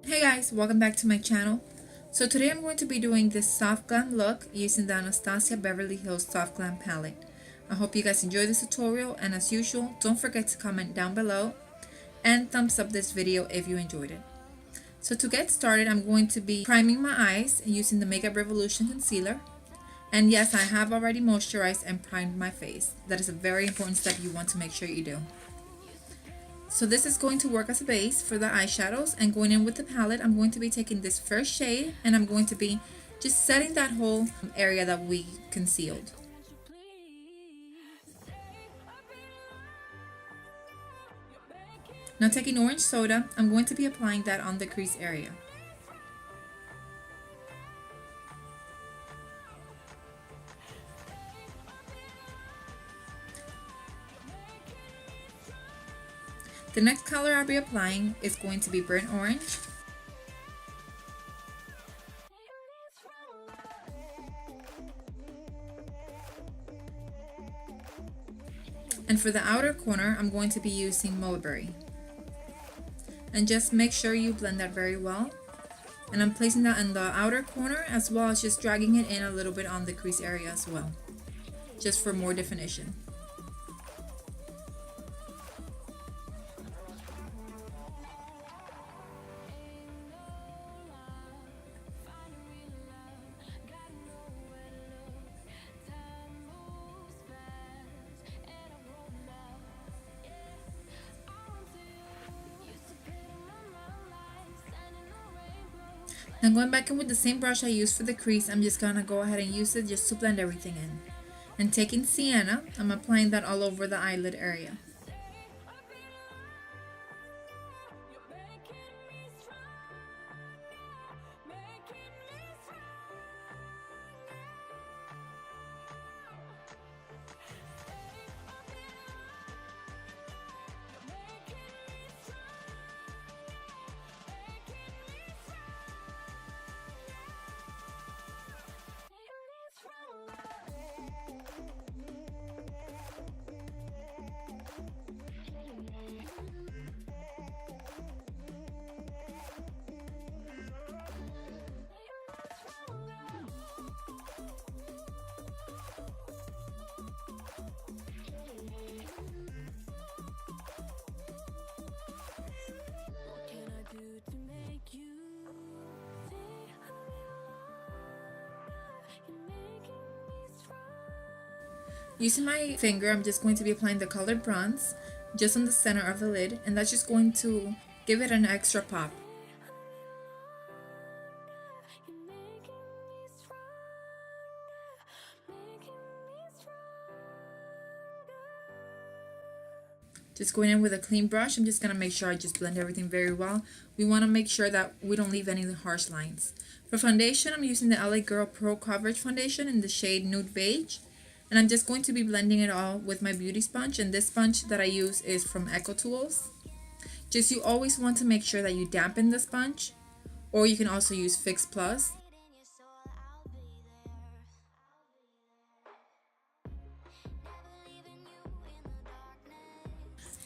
Hey guys, welcome back to my channel. So today I'm going to be doing this soft glam look using the Anastasia Beverly Hills Soft Glam palette. I hope you guys enjoy this tutorial, and as usual, don't forget to comment down below and thumbs up this video if you enjoyed it. So to get started, I'm going to be priming my eyes using the Makeup Revolution concealer. And yes, I have already moisturized and primed my face. That is a very important step you want to make sure you do. So this is going to work as a base for the eyeshadows, and going in with the palette, I'm going to be taking this first shade and I'm going to be just setting that whole area that we concealed. Now taking orange soda, I'm going to be applying that on the crease area. The next color I'll be applying is going to be burnt orange. And for the outer corner, I'm going to be using mulberry. And just make sure you blend that very well. And I'm placing that in the outer corner, as well as just dragging it in a little bit on the crease area as well, just for more definition. Now going back in with the same brush I used for the crease, I'm just gonna go ahead and use it just to blend everything in. And taking sienna, I'm applying that all over the eyelid area. Using my finger, I'm just going to be applying the colored bronze just on the center of the lid, and that's just going to give it an extra pop. Just going in with a clean brush, I'm just going to make sure I just blend everything very well. We want to make sure that we don't leave any harsh lines. For foundation, I'm using the LA Girl Pro Coverage Foundation in the shade Nude Beige. And I'm just going to be blending it all with my beauty sponge, and this sponge that I use is from Eco Tools. Just you always want to make sure that you dampen the sponge, or you can also use Fix Plus.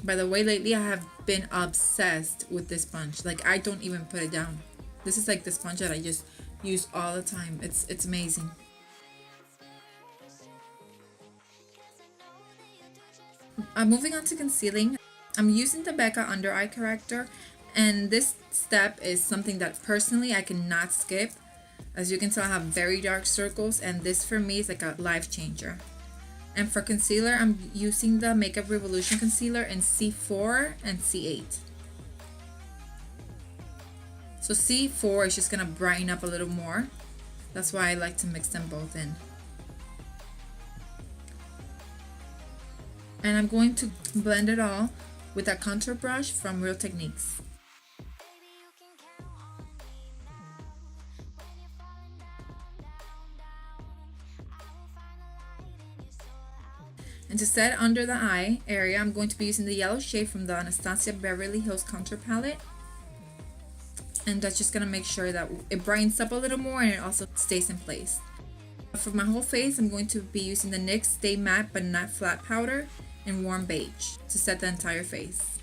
By the way, lately I have been obsessed with this sponge. Like, I don't even put it down. This is like the sponge that I just use all the time. It's amazing. Moving on to concealing, I'm using the Becca Under Eye Corrector, and this step is something that personally I cannot skip. As you can tell, I have very dark circles, and this for me is like a life changer. And for concealer, I'm using the Makeup Revolution concealer in C4 and C8. So C4 is just gonna brighten up a little more. That's why I like to mix them both in. And I'm going to blend it all with a contour brush from Real Techniques. And to set under the eye area, I'm going to be using the yellow shade from the Anastasia Beverly Hills Contour Palette. And that's just going to make sure that it brightens up a little more and it also stays in place. For my whole face, I'm going to be using the NYX Stay Matte But Not Flat powder in warm beige to set the entire face.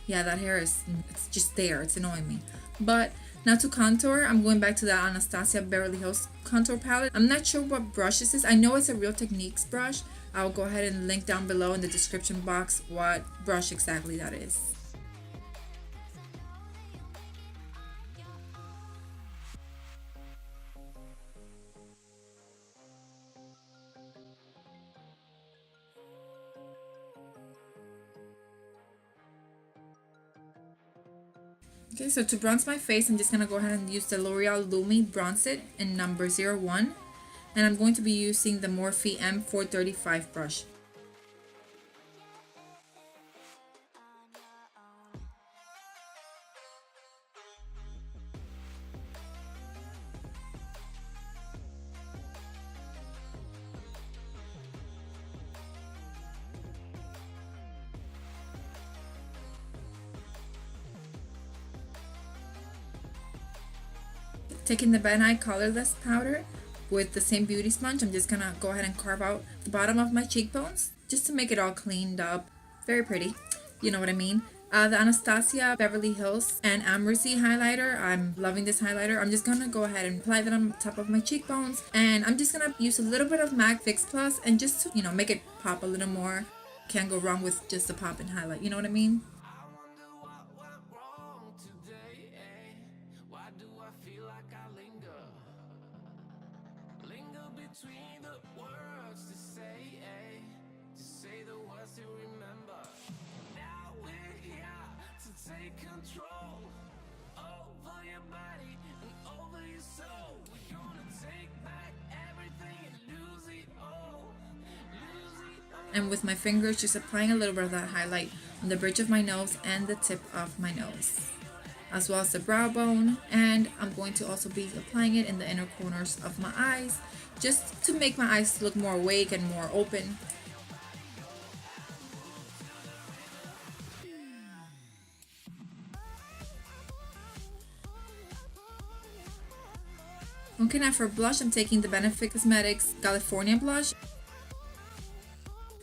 Yeah, that hair is, it's just there. It's annoying me. But now to contour, I'm going back to the Anastasia Beverly Hills contour palette. I'm not sure what brush this is. I know it's a Real Techniques brush. I'll go ahead and link down below in the description box what brush exactly that is. Okay, so to bronze my face, I'm just going to go ahead and use the L'Oreal Lumi Bronze It in number 01. And I'm going to be using the Morphe M435 brush. Taking the Van Eye Colorless Powder with the same beauty sponge, I'm just gonna go ahead and carve out the bottom of my cheekbones just to make it all cleaned up. Very pretty, you know what I mean. The Anastasia Beverly Hills and Amoureuse highlighter. I'm loving this highlighter. I'm just gonna go ahead and apply that on top of my cheekbones, and I'm just gonna use a little bit of MAC Fix Plus and just to, you know, make it pop a little more. Can't go wrong with just a pop and highlight, you know what I mean. Between the words to say, to say the words to remember. Now we're here to take control over your body and over your soul. We're gonna take back everything and lose it all. And with my fingers, just applying a little bit of that highlight on the bridge of my nose and the tip of my nose, as well as the brow bone. And I'm going to also be applying it in the inner corners of my eyes, just to make my eyes look more awake and more open. Okay, now for blush, I'm taking the Benefit Cosmetics California blush.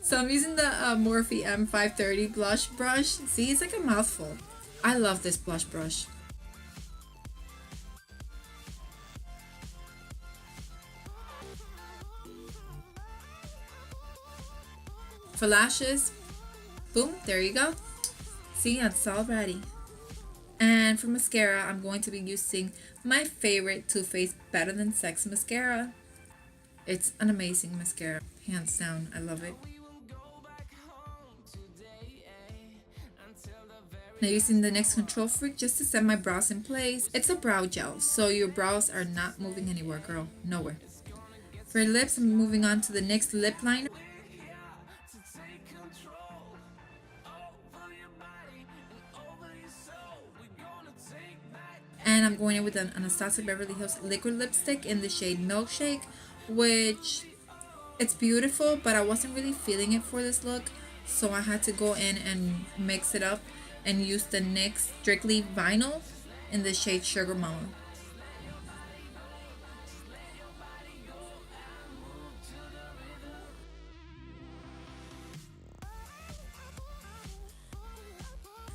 So I'm using the Morphe M530 blush brush. See, it's like a mouthful. I love this blush brush. For lashes, boom, there you go. See, it's all ready. And for mascara, I'm going to be using my favorite Too Faced Better Than Sex mascara. It's an amazing mascara, hands down, I love it. Now using the NYX Control Freak just to set my brows in place. It's a brow gel, so your brows are not moving anywhere, girl, nowhere. For lips, I'm moving on to the NYX Lip Liner. And I'm going in with an Anastasia Beverly Hills liquid lipstick in the shade Milkshake, which it's beautiful, but I wasn't really feeling it for this look, so I had to go in and mix it up and use the NYX Strictly Vinyl in the shade Sugar Mama.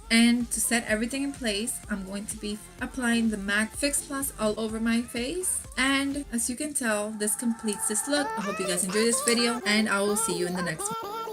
And to set everything in place, I'm going to be applying the MAC Fix Plus all over my face. And as you can tell, this completes this look. I hope you guys enjoyed this video, and I will see you in the next one.